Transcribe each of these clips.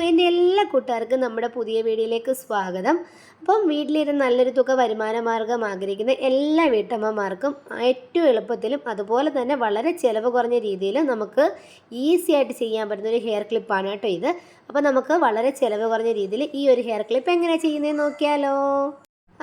എൻ്റെ എല്ലാ കൂട്ടുകാർക്കും നമ്മുടെ പുതിയ വീഡിയോയിലേക്ക് സ്വാഗതം. അപ്പം വീട്ടിലിരുന്ന് നല്ലൊരു തുക വരുമാന മാർഗം ആഗ്രഹിക്കുന്ന എല്ലാ വീട്ടമ്മമാർക്കും ഏറ്റവും എളുപ്പത്തിലും അതുപോലെ തന്നെ വളരെ ചിലവ് കുറഞ്ഞ രീതിയിൽ നമുക്ക് ഈസി ആയിട്ട് ചെയ്യാൻ പറ്റുന്ന ഒരു ഹെയർ ക്ലിപ്പാണ് കേട്ടോ ഇത്. അപ്പോൾ നമുക്ക് വളരെ ചിലവ് കുറഞ്ഞ രീതിയിൽ ഈ ഒരു ഹെയർ ക്ലിപ്പ് എങ്ങനെ ചെയ്യുന്നതെന്ന് നോക്കിയാലോ.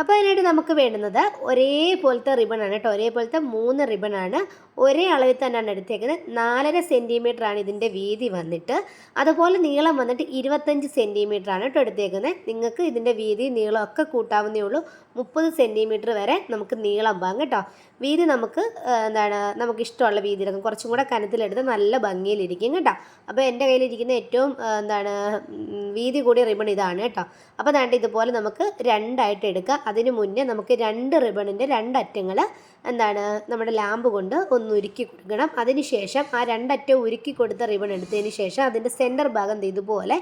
അപ്പോൾ അതിനായിട്ട് നമുക്ക് വേണ്ടുന്നത് ഒരേപോലത്തെ റിബണാണ് കേട്ടോ. ഒരേപോലത്തെ 3 റിബണാണ്. ഒരേ അളവിൽ തന്നെയാണ് എടുത്തേക്കുന്നത്. 4.5 സെൻറ്റിമീറ്റർ ആണ് ഇതിൻ്റെ വീതി വന്നിട്ട്. അതുപോലെ നീളം വന്നിട്ട് 25 സെൻറ്റിമീറ്റർ ആണ് കേട്ടോ എടുത്തേക്കുന്നത്. നിങ്ങൾക്ക് ഇതിൻ്റെ വീതി നീളമൊക്കെ കൂട്ടാവുന്നേ ഉള്ളൂ. 30 സെൻറ്റിമീറ്റർ വരെ നമുക്ക് നീളം പോകാം കേട്ടോ. വീതി നമുക്ക് നമുക്ക് ഇഷ്ടമുള്ള വീതിയിലൊക്കെ കുറച്ചും കൂടെ കനത്തിലെടുത്ത് നല്ല ഭംഗിയിലിരിക്കും കേട്ടോ. അപ്പോൾ എൻ്റെ കയ്യിലിരിക്കുന്ന ഏറ്റവും വീതി കൂടിയ റിബൺ ഇതാണ് കേട്ടോ. അപ്പോൾ ഇതുപോലെ നമുക്ക് രണ്ടായിട്ട് എടുക്കാം. അതിന് മുന്നേ നമുക്ക് 2 റിബണിൻ്റെ 2 അറ്റങ്ങൾ നമ്മുടെ ലാമ്പ് കൊണ്ട് ഒന്ന് ഉരുക്കി കൊടുക്കണം. അതിന് ശേഷം ആ 2 അറ്റം ഉരുക്കി കൊടുത്ത റിബൺ എടുത്തതിന് ശേഷം അതിൻ്റെ സെൻറ്റർ ഭാഗം ഇതുപോലെ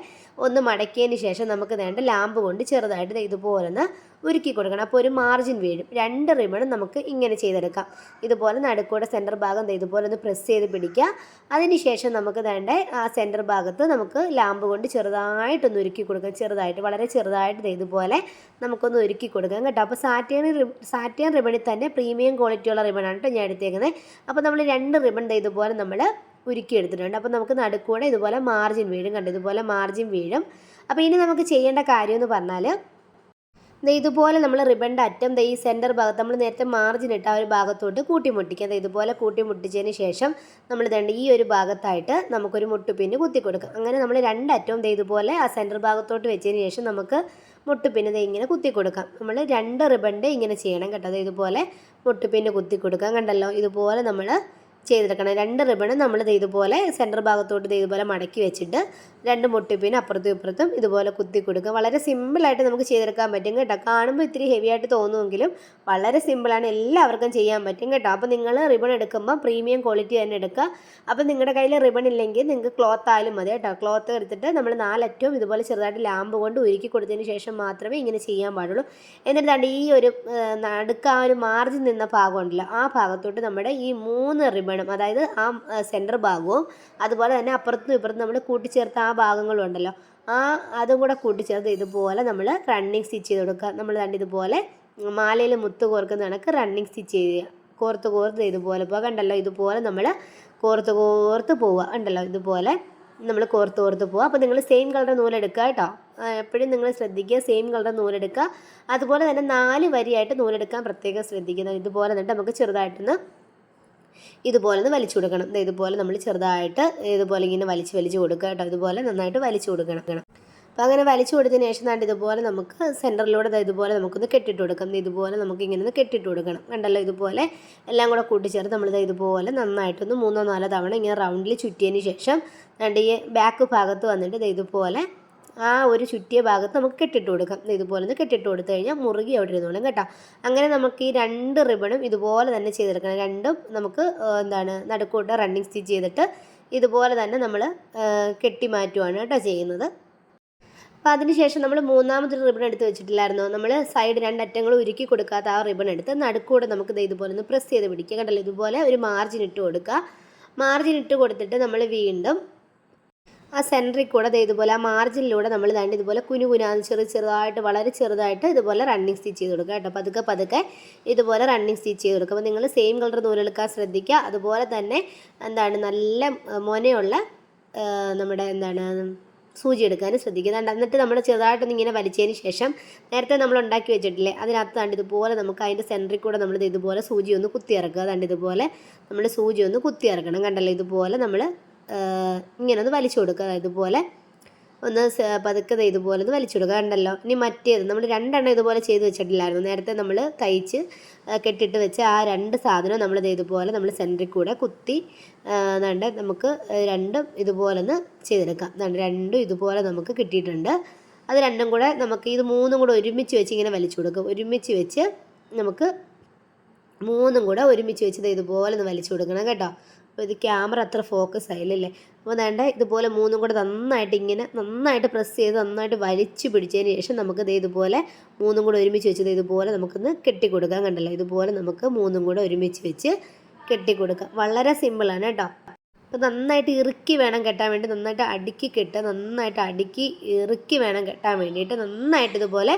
ഒന്ന് മടക്കിയതിന് ശേഷം നമുക്ക് ലാമ്പ് കൊണ്ട് ചെറുതായിട്ട് ഇതുപോലെ ഒന്ന് ഉരുക്കി കൊടുക്കണം. അപ്പോൾ ഒരു മാർജിൻ വീഴും. 2 റിബണും നമുക്ക് ഇങ്ങനെ ചെയ്തെടുക്കാം. ഇതുപോലെ നടുക്കൂടെ സെൻറ്റർ ഭാഗം ഇതുപോലെ ഒന്ന് പ്രസ് ചെയ്ത് പിടിക്കുക. അതിന് ശേഷം നമുക്ക് ആ സെൻറ്റർ ഭാഗത്ത് നമുക്ക് ലാമ്പ് കൊണ്ട് ചെറുതായിട്ടൊന്ന് ഉരുക്കി കൊടുക്കാം. ചെറുതായിട്ട് വളരെ ചെറുതായിട്ട് ഇതുപോലെ നമുക്കൊന്ന് ഉരുക്കി കൊടുക്കാം കേട്ടോ. അപ്പോൾ സാറ്റിൻ റിബണിൽ തന്നെ പ്രീമിയം ക്വാളിറ്റിയുള്ള റിബണാണ് കേട്ടോ ഞാൻ എടുത്തേക്കുന്നത്. അപ്പോൾ നമ്മൾ 2 റിബൺ ഇതുപോലെ നമ്മൾ ഉരുക്കി എടുത്തിട്ടുണ്ട്. അപ്പോൾ നമുക്ക് നടുക്കൂടെ ഇതുപോലെ മാർജിൻ വീഴും കണ്ടോ. ഇതുപോലെ മാർജിൻ വീഴും. അപ്പോൾ ഇനി നമുക്ക് ചെയ്യേണ്ട കാര്യം എന്ന് പറഞ്ഞാൽ ഇതുപോലെ നമ്മൾ റിബണിൻ്റെ അറ്റം ഈ സെൻറ്റർ ഭാഗത്ത് നമ്മൾ നേരത്തെ മാർജിൻ ഇട്ട ആ ഒരു ഭാഗത്തോട്ട് കൂട്ടിമുട്ടിക്കുക. ഇതുപോലെ കൂട്ടിമുട്ടിച്ചതിന് ശേഷം നമ്മൾ ഈ ഒരു ഭാഗത്തായിട്ട് നമുക്കൊരു മുട്ടുപിന്ന് കുത്തി കൊടുക്കാം. അങ്ങനെ നമ്മൾ 2 അറ്റവും ഇതുപോലെ ആ സെൻറ്റർ ഭാഗത്തോട്ട് വെച്ചതിന് ശേഷം നമുക്ക് മുട്ടുപിന്ന് ഇങ്ങനെ കുത്തി കൊടുക്കാം. നമ്മൾ 2 റിബണിൻ്റെ ഇങ്ങനെ ചെയ്യണം കേട്ടോ. ഇതുപോലെ മുട്ടുപിന്ന് കുത്തി കൊടുക്കാം. കണ്ടല്ലോ, ഇതുപോലെ നമ്മൾ ചെയ്തെടുക്കണം. 2 റിബണും നമ്മൾ ഇതുപോലെ സെൻറ്റർ ഭാഗത്തോട്ട് ഇതുപോലെ മടക്കി വെച്ചിട്ട് 2 മുട്ടിപ്പിന് അപ്പുറത്തും ഇപ്പുറത്തും ഇതുപോലെ കുത്തി കൊടുക്കുക. വളരെ സിമ്പിളായിട്ട് നമുക്ക് ചെയ്തെടുക്കാൻ പറ്റും കേട്ടോ. കാണുമ്പോൾ ഇത്തിരി ഹെവി ആയിട്ട് തോന്നുമെങ്കിലും വളരെ സിമ്പിളാണ്, എല്ലാവർക്കും ചെയ്യാൻ പറ്റും കേട്ടോ. അപ്പോൾ നിങ്ങൾ റിബൺ എടുക്കുമ്പോൾ പ്രീമിയം ക്വാളിറ്റി തന്നെ എടുക്കുക. അപ്പോൾ നിങ്ങളുടെ കയ്യിൽ റിബൺ ഇല്ലെങ്കിൽ നിങ്ങൾക്ക് ക്ലോത്ത് ആയാലും മതി കേട്ടോ. ക്ലോത്ത് എടുത്തിട്ട് നമ്മൾ 4 അറ്റവും ഇതുപോലെ ചെറുതായിട്ട് ലാമ്പ് കൊണ്ട് ഉരുക്കി കൊടുത്തതിന് ശേഷം മാത്രമേ ഇങ്ങനെ ചെയ്യാൻ പാടുള്ളൂ. എന്നിട്ട് ഈ ഒരു നടുക്ക് ആ ഒരു മാർജിൻ നിന്ന ഭാഗമുണ്ടല്ലോ, ആ ഭാഗത്തോട്ട് നമ്മുടെ ഈ 3 റിബൺ, അതായത് ആ സെൻറ്റർ ഭാഗവും അതുപോലെ തന്നെ അപ്പുറത്തും ഇപ്പുറത്തും നമ്മൾ കൂട്ടിച്ചേർത്ത ആ ഭാഗങ്ങളും ഉണ്ടല്ലോ, അതും കൂടെ കൂട്ടിച്ചേർത്ത് ഇതുപോലെ നമ്മൾ റണ്ണിങ് സ്റ്റിച്ച് ചെയ്ത് കൊടുക്കുക. നമ്മൾ ഇതുപോലെ മാലയിൽ മുത്ത് കോർക്കുന്ന കണക്ക് റണ്ണിങ് സ്റ്റിച്ച് ചെയ്യുക. കോർത്ത് ഇതുപോലെ പോവുക. കണ്ടല്ലോ, ഇതുപോലെ നമ്മൾ കോർത്ത് പോവുക. ഉണ്ടല്ലോ, ഇതുപോലെ നമ്മൾ കോർത്ത് പോവുക. അപ്പോൾ നിങ്ങൾ സെയിം കളർ നൂലെടുക്കുക കേട്ടോ. എപ്പോഴും നിങ്ങൾ ശ്രദ്ധിക്കുക, സെയിം കളർ നൂലെടുക്കുക. അതുപോലെ തന്നെ 4 വരിയായിട്ട് നൂലെടുക്കാൻ പ്രത്യേകം ശ്രദ്ധിക്കുന്നത്. ഇതുപോലെ എന്നിട്ട് നമുക്ക് ചെറുതായിട്ടൊന്ന് ഇതുപോലെ ഒന്ന് വലിച്ചു കൊടുക്കണം. ഇതുപോലെ നമ്മൾ ചെറുതായിട്ട് ഇതുപോലെ ഇങ്ങനെ വലിച്ച് കൊടുക്കുക കേട്ടോ. ഇതുപോലെ നന്നായിട്ട് വലിച്ചു കൊടുക്കണം. അപ്പോൾ അങ്ങനെ വലിച്ചു കൊടുത്തതിന് ശേഷം ഇതുപോലെ നമുക്ക് സെൻറ്ററിലൂടെ ഇതുപോലെ നമുക്കൊന്ന് കെട്ടിട്ട് കൊടുക്കാം. ഇതുപോലെ നമുക്ക് ഇങ്ങനെ ഒന്ന് കെട്ടിട്ട് കൊടുക്കണം. കണ്ടല്ലോ, ഇതുപോലെ എല്ലാം കൂടെ കൂട്ടിച്ചേർത്ത് നമ്മൾ ഇതുപോലെ നന്നായിട്ടൊന്ന് 3-4 തവണ ഇങ്ങനെ റൗണ്ടിൽ ചുറ്റിയതിന് ശേഷം ഈ ബാക്ക് ഭാഗത്ത് വന്നിട്ട് ഇതുപോലെ ആ ഒരു ചുറ്റിയ ഭാഗത്ത് നമുക്ക് കെട്ടിട്ട് കൊടുക്കാം. ഇതുപോലെ ഒന്ന് കെട്ടിട്ട് കൊടുത്തു കഴിഞ്ഞാൽ മുറുകി അവിടെ ഇരുന്നോളും കേട്ടോ. അങ്ങനെ നമുക്ക് ഈ 2 റിബണും ഇതുപോലെ തന്നെ ചെയ്തെടുക്കണം. രണ്ടും നമുക്ക് നടുക്കൂട്ട് റണ്ണിങ് സ്റ്റിച്ച് ചെയ്തിട്ട് ഇതുപോലെ തന്നെ നമ്മൾ കെട്ടി മാറ്റുവാണ് കേട്ടോ ചെയ്യുന്നത്. അപ്പോൾ അതിനുശേഷം നമ്മൾ 3ാമതൊരു റിബൺ എടുത്ത് വെച്ചിട്ടില്ലായിരുന്നോ, നമ്മൾ സൈഡ് 2 അറ്റങ്ങൾ ഉരുക്കി കൊടുക്കാത്ത ആ റിബൺ എടുത്ത് നടുക്കൂടെ നമുക്ക് ഇതുപോലെ ഒന്ന് പ്രസ് ചെയ്ത് പിടിക്കുക. കണ്ടല്ലോ, ഇതുപോലെ ഒരു മാർജിൻ ഇട്ട് കൊടുക്കുക. മാർജിൻ ഇട്ട് കൊടുത്തിട്ട് നമ്മൾ വീണ്ടും ആ സെൻറ്ററിൽ കൂടെ ഇതുപോലെ ആ മാർജിനിലൂടെ നമ്മൾ ഇതുപോലെ കുനുകുനാന്ന് ചെറുതായിട്ട് വളരെ ചെറുതായിട്ട് ഇതുപോലെ റണ്ണിങ് സ്റ്റിച്ച് ചെയ്ത് കൊടുക്കുക കേട്ടോ. പതുക്കെ ഇതുപോലെ റണ്ണിങ് സ്റ്റിച്ച് ചെയ്ത് കൊടുക്കുക. അപ്പോൾ നിങ്ങൾ സെയിം കളർ നൂലെടുക്കാൻ ശ്രദ്ധിക്കുക. അതുപോലെ തന്നെ നല്ല മൊനയുള്ള നമ്മുടെ സൂചി എടുക്കാനും ശ്രദ്ധിക്കുക. എന്നിട്ട് നമ്മൾ ചെറുതായിട്ടൊന്ന് ഇങ്ങനെ വലിച്ചതിന് ശേഷം നേരത്തെ നമ്മൾ ഉണ്ടാക്കി വെച്ചിട്ടില്ലേ, അതിനകത്ത് ഇതുപോലെ നമുക്ക് അതിൻ്റെ സെൻറ്ററിൽ കൂടെ നമ്മൾ ഇതുപോലെ സൂചി ഒന്ന് കുത്തിയിറക്കുക. ഇതുപോലെ നമ്മൾ സൂചി ഒന്ന് കുത്തിയിറക്കണം. കണ്ടല്ലോ, ഇതുപോലെ നമ്മൾ ഇങ്ങനെ ഒന്ന് വലിച്ചു കൊടുക്കുക. ഇതുപോലെ ഒന്ന് പതുക്കെ ഇതുപോലെ ഒന്ന് വലിച്ചു കൊടുക്കുക. കണ്ടല്ലോ, ഇനി മറ്റേത് നമ്മൾ 2 എണ്ണം ഇതുപോലെ ചെയ്ത് വെച്ചിട്ടില്ലായിരുന്നു. നേരത്തെ നമ്മൾ തയ്ച്ച് കെട്ടിട്ട് വെച്ച ആ 2 സാധനം നമ്മൾ ഇതുപോലെ നമ്മൾ സെൻറ്ററിൽ കൂടെ കുത്തി നമുക്ക് 2ഉം ഇതുപോലെ ഒന്ന് ചെയ്തെടുക്കാം. 2ഉം ഇതുപോലെ നമുക്ക് കിട്ടിയിട്ടുണ്ട്. അത് 2ഉം കൂടെ നമുക്ക് ഇത് 3ഉം കൂടെ ഒരുമിച്ച് വെച്ച് ഇങ്ങനെ വലിച്ചു കൊടുക്കും. ഒരുമിച്ച് വെച്ച് നമുക്ക് 3ഉം കൂടെ ഒരുമിച്ച് വെച്ച് ഇതുപോലെ ഒന്ന് വലിച്ചു കൊടുക്കണം കേട്ടോ. അപ്പോൾ ഇത് ക്യാമറ അത്ര ഫോക്കസ് ആയില്ലല്ലേ. അപ്പോൾ ഇതുപോലെ 3ഉം കൂടെ നന്നായിട്ട് പ്രസ് ചെയ്ത് നന്നായിട്ട് വലിച്ചു പിടിച്ചതിന് ശേഷം നമുക്ക് ഇതുപോലെ 3ഉം കൂടെ ഒരുമിച്ച് വെച്ച് ഇതുപോലെ നമുക്കൊന്ന് കെട്ടിക്കൊടുക്കാം. കണ്ടല്ലോ, ഇതുപോലെ നമുക്ക് 3ഉം കൂടെ ഒരുമിച്ച് വെച്ച് കെട്ടിക്കൊടുക്കാം. വളരെ സിമ്പിളാണ് കേട്ടോ. അപ്പോൾ നന്നായിട്ട് ഇറുക്കി വേണം കെട്ടാൻ വേണ്ടി, നന്നായിട്ട് അടുക്കി കെട്ടുക, നന്നായിട്ട് അടുക്കി ഇറുക്കി വേണം കെട്ടാൻ വേണ്ടിയിട്ട് നന്നായിട്ട് ഇതുപോലെ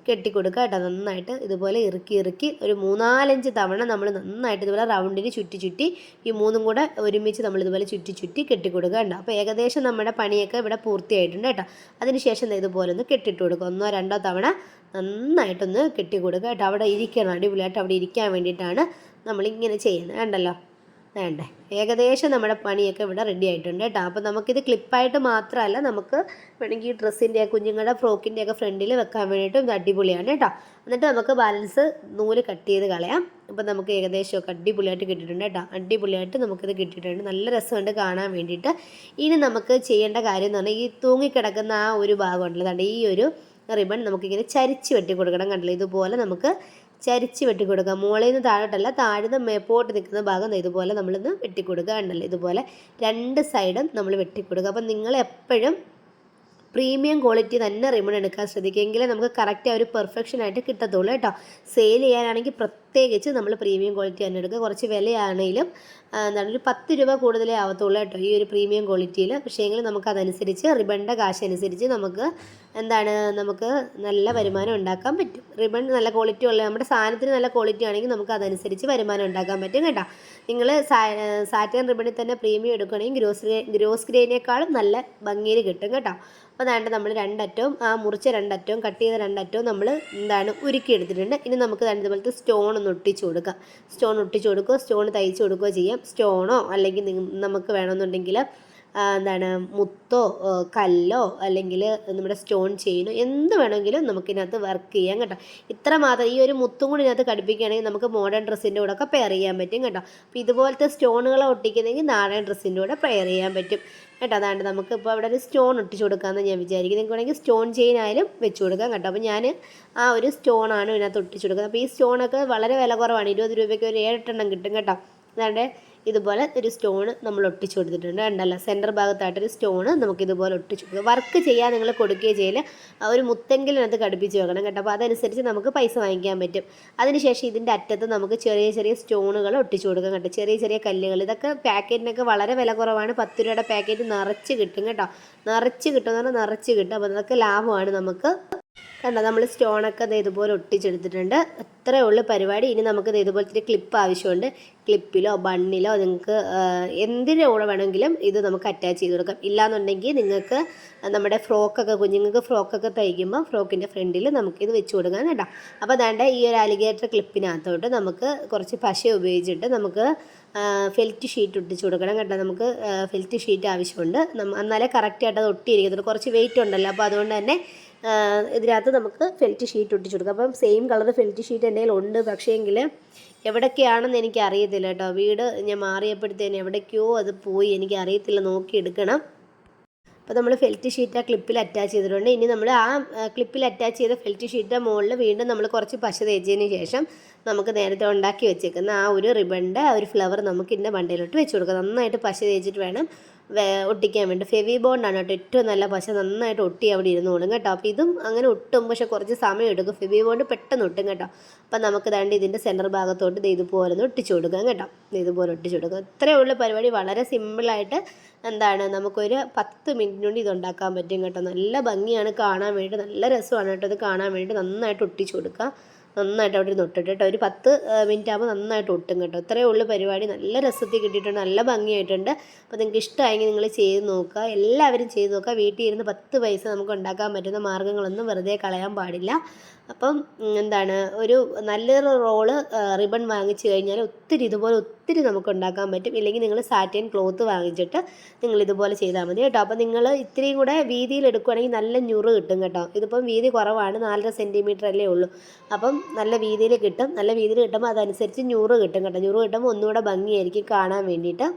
കെട്ടിക്കൊടുക്കുക കേട്ടോ. നന്നായിട്ട് ഇതുപോലെ ഇറുക്കി ഒരു 3-4 തവണ നമ്മൾ നന്നായിട്ട് ഇതുപോലെ റൗണ്ടിന് ചുറ്റി ഈ മൂന്നും കൂടെ ഒരുമിച്ച് നമ്മൾ ഇതുപോലെ ചുറ്റി കെട്ടിക്കൊടുക്കുക കേട്ടോ. അപ്പോൾ ഏകദേശം നമ്മുടെ പണിയൊക്കെ ഇവിടെ പൂർത്തിയായിട്ടുണ്ട് കേട്ടോ. അതിനുശേഷം ഇതുപോലെ ഒന്ന് കെട്ടിട്ട് കൊടുക്കുക. 1-2 തവണ നന്നായിട്ടൊന്ന് കെട്ടിക്കൊടുക്കുക കേട്ടോ. അവിടെ ഇരിക്കണം, അടിപൊളിയായിട്ട് അവിടെ ഇരിക്കാൻ വേണ്ടിയിട്ടാണ് നമ്മളിങ്ങനെ ചെയ്യുന്നത്. കണ്ടല്ലോ, വേണ്ടേ, ഏകദേശം നമ്മുടെ പണിയൊക്കെ ഇവിടെ റെഡി ആയിട്ടുണ്ട് കേട്ടോ. അപ്പോൾ നമുക്കിത് ക്ലിപ്പായിട്ട് മാത്രമല്ല, നമുക്ക് വേണമെങ്കിൽ ഡ്രസ്സിൻ്റെ കുഞ്ഞുങ്ങളുടെ ഫ്രോക്കിൻ്റെയൊക്കെ ഫ്രണ്ടിൽ വെക്കാൻ വേണ്ടിയിട്ടും ഇത് അടിപൊളിയാണ് കേട്ടോ. എന്നിട്ട് നമുക്ക് ബാലൻസ് നൂല് കട്ട് ചെയ്ത് കളയാം. അപ്പോൾ നമുക്ക് ഏകദേശമൊക്കെ അടിപൊളിയായിട്ട് കിട്ടിയിട്ടുണ്ട് കേട്ടോ. അടിപൊളിയായിട്ട് നമുക്കിത് കിട്ടിയിട്ടുണ്ട്, നല്ല രസമുണ്ട് കാണാൻ വേണ്ടിയിട്ട്. ഇനി നമുക്ക് ചെയ്യേണ്ട കാര്യം എന്ന് പറഞ്ഞാൽ ഈ തൂങ്ങിക്കിടക്കുന്ന ആ ഒരു ഭാഗം ഉണ്ടല്ലോ, അതുകൊണ്ട് ഈ ഒരു റിബൺ നമുക്കിങ്ങനെ ചരിച്ച് വെട്ടി കൊടുക്കണം. കണ്ടല്ലോ, ഇതുപോലെ നമുക്ക് ചരിച്ച് വെട്ടിക്കൊടുക്കുക. മുകളിൽ നിന്ന് താഴോട്ടല്ല, താഴ്ന്ന് മേപ്പോട്ട് നിൽക്കുന്ന ഭാഗം ഇതുപോലെ നമ്മളിന്ന് വെട്ടിക്കൊടുക്കുക. കണ്ടല്ലോ, ഇതുപോലെ 2 സൈഡും നമ്മൾ വെട്ടിക്കൊടുക്കുക. അപ്പം നിങ്ങൾ എപ്പോഴും പ്രീമിയം ക്വാളിറ്റി തന്നെ റിബൺ എടുക്കാൻ ശ്രദ്ധിക്കുക, എങ്കിലേ നമുക്ക് കറക്റ്റ് ആ ഒരു പെർഫെക്ഷൻ ആയിട്ട് കിട്ടത്തുള്ളൂ കേട്ടോ. സെയിൽ ചെയ്യാനാണെങ്കിൽ പ്രത്യേകിച്ച് നമ്മൾ പ്രീമിയം ക്വാളിറ്റി തന്നെ എടുക്കുക. കുറച്ച് വിലയാണെങ്കിലും എന്താണ് ഒരു 10 രൂപ കൂടുതലേ ആവത്തുള്ളൂ കേട്ടോ ഈ ഒരു പ്രീമിയം ക്വാളിറ്റിയിൽ. പക്ഷേ എങ്കിൽ നമുക്ക് അതനുസരിച്ച് റിബണിൻ്റെ കാശ് അനുസരിച്ച് നമുക്ക് നമുക്ക് നല്ല വരുമാനം ഉണ്ടാക്കാൻ പറ്റും. റിബൺ നല്ല ക്വാളിറ്റി ഉള്ള, നമ്മുടെ സാധനത്തിന് നല്ല ക്വാളിറ്റി ആണെങ്കിൽ നമുക്ക് അതനുസരിച്ച് വരുമാനം ഉണ്ടാക്കാൻ പറ്റും കേട്ടോ. നിങ്ങൾ സാറ്റൻ റിബണിൽ തന്നെ പ്രീമിയം എടുക്കുകയാണെങ്കിൽ ഗ്രോസ് ഗ്രേനേക്കാളും നല്ല ഭംഗിയിൽ കിട്ടും കേട്ടോ. അപ്പോൾ അതാണ്ട് നമ്മൾ 2 അറ്റവും ആ മുറിച്ച 2 അറ്റവും കട്ട് ചെയ്ത 2 അറ്റവും നമ്മൾ ഉരുക്കി എടുത്തിട്ടുണ്ട്. ഇനി നമുക്ക് ഇതുപോലത്തെ സ്റ്റോൺ ഒന്ന് ഒട്ടിച്ച് കൊടുക്കാം. സ്റ്റോൺ ഒട്ടിച്ച് കൊടുക്കുക, സ്റ്റോൺ തയ്ച്ച് കൊടുക്കുകയോ ചെയ്യാം. സ്റ്റോണോ അല്ലെങ്കിൽ നമുക്ക് വേണമെന്നുണ്ടെങ്കിൽ മുത്തോ കല്ലോ അല്ലെങ്കിൽ നമ്മുടെ സ്റ്റോൺ ചെയിനോ എന്ത് വേണമെങ്കിലും നമുക്കിതിനകത്ത് വർക്ക് ചെയ്യാം കേട്ടോ. ഇത്ര മാത്രം, ഈ ഒരു മുത്തും കൂടി ഇതിനകത്ത് ഘടിപ്പിക്കുകയാണെങ്കിൽ നമുക്ക് മോഡേൺ ഡ്രസ്സിൻ്റെ കൂടെ ഒക്കെ പെയർ ചെയ്യാൻ പറ്റും കേട്ടോ. അപ്പോൾ ഇതുപോലത്തെ സ്റ്റോണുകളെ ഒട്ടിക്കുന്നെങ്കിൽ നാടൻ ഡ്രസ്സിൻ്റെ കൂടെ പെയർ ചെയ്യാൻ പറ്റും കേട്ടോ. അതാണ്ട് നമുക്ക് ഇപ്പോൾ അവിടെ ഒരു സ്റ്റോൺ ഒട്ടിച്ച് കൊടുക്കാമെന്ന് ഞാൻ വിചാരിക്കുന്നത്. നിങ്ങൾക്ക് വേണമെങ്കിൽ സ്റ്റോൺ ചെയിൻ ആയാലും വെച്ച് കൊടുക്കാം കേട്ടോ. അപ്പോൾ ഞാൻ ആ ഒരു സ്റ്റോണാണ് ഇതിനകത്ത് ഒട്ടിച്ച് കൊടുക്കുന്നത്. അപ്പോൾ ഈ സ്റ്റോണൊക്കെ വളരെ വില കുറവാണ്, 20 രൂപയ്ക്ക് ഒരു 7-8 എണ്ണം കിട്ടും കേട്ടോ. അതാണ്ട് ഇതുപോലെ ഒരു സ്റ്റോണ് നമ്മൾ ഒട്ടിച്ച് കൊടുത്തിട്ടുണ്ട്. കണ്ടല്ലോ, സെൻറ്റർ ഭാഗത്തായിട്ടൊരു സ്റ്റോണ് നമുക്കിതുപോലെ ഒട്ടിച്ച് കൊടുക്കുക. വർക്ക് ചെയ്യാൻ നിങ്ങൾ കൊടുക്കുകയും ചെയ്യില്ല, ഒരു മുത്തെങ്കിലും അത് ഘടിപ്പിച്ച് വെക്കണം കേട്ടോ. അപ്പോൾ അതനുസരിച്ച് നമുക്ക് പൈസ വാങ്ങിക്കാൻ പറ്റും. അതിനുശേഷം ഇതിൻ്റെ അറ്റത്ത് നമുക്ക് ചെറിയ സ്റ്റോണുകൾ ഒട്ടിച്ച് കൊടുക്കാം കേട്ടോ. ചെറിയ കല്ലുകൾ, ഇതൊക്കെ പാക്കറ്റിനൊക്കെ വളരെ വില കുറവാണ്. 10 രൂപയുടെ പാക്കറ്റ് നിറച്ച് കിട്ടും കേട്ടോ. നിറച്ച് കിട്ടുമെന്ന് പറഞ്ഞാൽ നിറച്ച് കിട്ടും. അപ്പോൾ അതൊക്കെ ലാഭമാണ് നമുക്ക്. കണ്ടോ, നമ്മൾ സ്റ്റോണൊക്കെ ഇതുപോലെ ഒട്ടിച്ചെടുത്തിട്ടുണ്ട്. അത്രയേ ഉള്ളൂ പരിപാടി. ഇനി നമുക്ക് ഇതുപോലത്തെ ക്ലിപ്പ് ആവശ്യമുണ്ട്. ക്ലിപ്പിലോ ബണ്ണിലോ നിങ്ങൾക്ക് എന്തിൻ്റെ കൂടെ വേണമെങ്കിലും ഇത് നമുക്ക് അറ്റാച്ച് ചെയ്ത് കൊടുക്കാം. ഇല്ലാന്നുണ്ടെങ്കിൽ നിങ്ങൾക്ക് നമ്മുടെ കുഞ്ഞുങ്ങൾക്ക് ഫ്രോക്കൊക്കെ തയ്ക്കുമ്പോൾ ഫ്രോക്കിൻ്റെ ഫ്രണ്ടിൽ നമുക്കിത് വെച്ച് കൊടുക്കാം കേട്ടോ. അപ്പോൾ അതാണ്ട് ഈ ഒരു അലിഗേറ്റർ ക്ലിപ്പിനകത്തോട്ട് നമുക്ക് കുറച്ച് പശ ഉപയോഗിച്ചിട്ട് നമുക്ക് ഫെൽറ്റ് ഷീറ്റ് ഒട്ടിച്ച് കൊടുക്കണം കേട്ടോ. നമുക്ക് ഫെൽറ്റ് ഷീറ്റ് ആവശ്യമുണ്ട്, എന്നാലേ കറക്റ്റായിട്ട് അത് ഒട്ടിയിരിക്കത്തുള്ളൂ. കുറച്ച് വെയിറ്റ് ഉണ്ടല്ലോ, അപ്പോൾ അതുകൊണ്ട് തന്നെ ഇതിനകത്ത് നമുക്ക് ഫെൽറ്റ് ഷീറ്റ് ഒട്ടിച്ച് കൊടുക്കാം. അപ്പം സെയിം കളർ ഫെൽറ്റ് ഷീറ്റ് എൻ്റെ കയ്യിലുണ്ട്, പക്ഷേ എങ്കിൽ എവിടേക്കാണെന്ന് എനിക്ക് അറിയത്തില്ല കേട്ടോ. വീട് ഞാൻ മാറിയപ്പോഴത്തേന് എവിടേക്കോ അത് പോയി, എനിക്ക് അറിയത്തില്ല, നോക്കിയെടുക്കണം. അപ്പോൾ നമ്മൾ ഫെൽറ്റ് ഷീറ്റ് ആ ക്ലിപ്പിൽ അറ്റാച്ച് ചെയ്തിട്ടുണ്ട്. ഇനി നമ്മൾ ആ ക്ലിപ്പിൽ അറ്റാച്ച് ചെയ്ത ഫെൽറ്റ് ഷീറ്റിൻ്റെ മുകളിൽ വീണ്ടും നമ്മൾ കുറച്ച് പശ തേച്ചതിന് ശേഷം നമുക്ക് നേരത്തെ ഉണ്ടാക്കി വെച്ചേക്കുന്ന ആ ഒരു റിബണിൻ്റെ ആ ഒരു ഫ്ലവർ നമുക്ക് ഇതിൻ്റെ മണ്ടയിലോട്ട് വെച്ച് കൊടുക്കാം. നന്നായിട്ട് പശ തേച്ചിട്ട് വേണം ഒട്ടിക്കാൻ വേണ്ടി. ഫെവി ബോണ്ടാണ് കേട്ടോ ഏറ്റവും നല്ല പശ, നന്നായിട്ട് ഒട്ടി അവിടെ ഇരുന്നോളും കേട്ടോ. അപ്പോൾ ഇതും അങ്ങനെ ഒട്ടും, പക്ഷെ കുറച്ച് സമയം എടുക്കും. ഫെവി ബോണ്ട് പെട്ടെന്ന് ഒട്ടും കേട്ടോ. അപ്പം നമുക്ക് ഇതിൻ്റെ സെൻറ്റർ ഭാഗത്തോട്ട് ഇതുപോലെ ഒന്ന് ഒട്ടിച്ചു കൊടുക്കാം കേട്ടോ. ഇതുപോലെ ഒട്ടിച്ചു കൊടുക്കാം. ഇത്രയേ ഉള്ള പരിപാടി, വളരെ സിമ്പിളായിട്ട് നമുക്കൊരു 10 മിനിറ്റിനുള്ളിൽ ഇതുണ്ടാക്കാൻ പറ്റും കേട്ടോ. നല്ല ഭംഗിയാണ് കാണാൻ വേണ്ടി, നല്ല രസമാണ് കേട്ടോ ഇത് കാണാൻ വേണ്ടി. നന്നായിട്ട് ഒട്ടിച്ചു കൊടുക്കുക, നന്നായിട്ട് അവിടെ ഒട്ടിട്ട് കേട്ടോ. ഒരു 10 മിനിറ്റ് ആകുമ്പോൾ നന്നായിട്ട് ഒട്ടും കേട്ടോ. ഇത്രയേ ഉള്ളൂ പരിപാടി. നല്ല രസത്തിൽ കിട്ടിയിട്ടുണ്ട്, നല്ല ഭംഗിയായിട്ടുണ്ട്. അപ്പോൾ നിങ്ങൾക്ക് ഇഷ്ടമായെങ്കിൽ നിങ്ങൾ ചെയ്ത് നോക്കുക, എല്ലാവരും ചെയ്ത് നോക്കുക. വീട്ടിൽ ഇരുന്ന് 10 പൈസ നമുക്ക് ഉണ്ടാക്കാൻ പറ്റുന്ന മാർഗ്ഗങ്ങളൊന്നും വെറുതെ കളയാൻ പാടില്ല. അപ്പം ഒരു നല്ലൊരു റോള് റിബൺ വാങ്ങിച്ചു കഴിഞ്ഞാൽ ഇതുപോലെ ഒത്തിരി നമുക്ക് ഉണ്ടാക്കാൻ പറ്റും. ഇല്ലെങ്കിൽ നിങ്ങൾ സാറ്റിൻ ക്ലോത്ത് വാങ്ങിച്ചിട്ട് നിങ്ങൾ ഇതുപോലെ ചെയ്താൽ മതി കേട്ടോ. അപ്പോൾ നിങ്ങൾ ഇത്രയും കൂടെ വീതിയിൽ എടുക്കുകയാണെങ്കിൽ നല്ല ഞുറ് കിട്ടും കേട്ടോ. ഇതിപ്പം വീതി കുറവാണ്, 4.5 സെൻറ്റിമീറ്റർ അല്ലേ ഉള്ളൂ. അപ്പം നല്ല വീതിയിൽ കിട്ടും. നല്ല വീതിയിൽ കിട്ടുമ്പോൾ അതനുസരിച്ച് ഞുറ് കിട്ടും കേട്ടോ. ഞുറ് കിട്ടുമ്പോൾ ഒന്നുകൂടെ ഭംഗിയായിരിക്കും കാണാൻ വേണ്ടിയിട്ട്.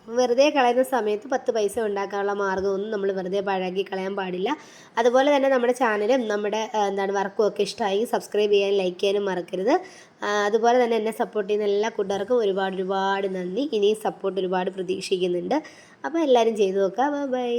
വെറുതെ കളയുന്ന സമയത്ത് 10 പൈസ ഉണ്ടാക്കാനുള്ള മാർഗ്ഗമൊന്നും നമ്മൾ വെറുതെ പാഴാക്കി കളയാൻ പാടില്ല. അതുപോലെ തന്നെ നമ്മുടെ ചാനലും നമ്മുടെ വർക്കും ഒക്കെ ഇഷ്ടമായി സബ്സ്ക്രൈബ് ചെയ്യാനും ലൈക്ക് ചെയ്യാനും മറക്കരുത്. അതുപോലെ തന്നെ എന്നെ സപ്പോർട്ട് ചെയ്യുന്ന എല്ലാ കൂട്ടുകാർക്കും ഒരുപാട് നന്ദി. ഇനിയും സപ്പോർട്ട് ഒരുപാട് പ്രതീക്ഷിക്കുന്നുണ്ട്. അപ്പോൾ എല്ലാവരും ചെയ്തു നോക്കുക. ബൈ.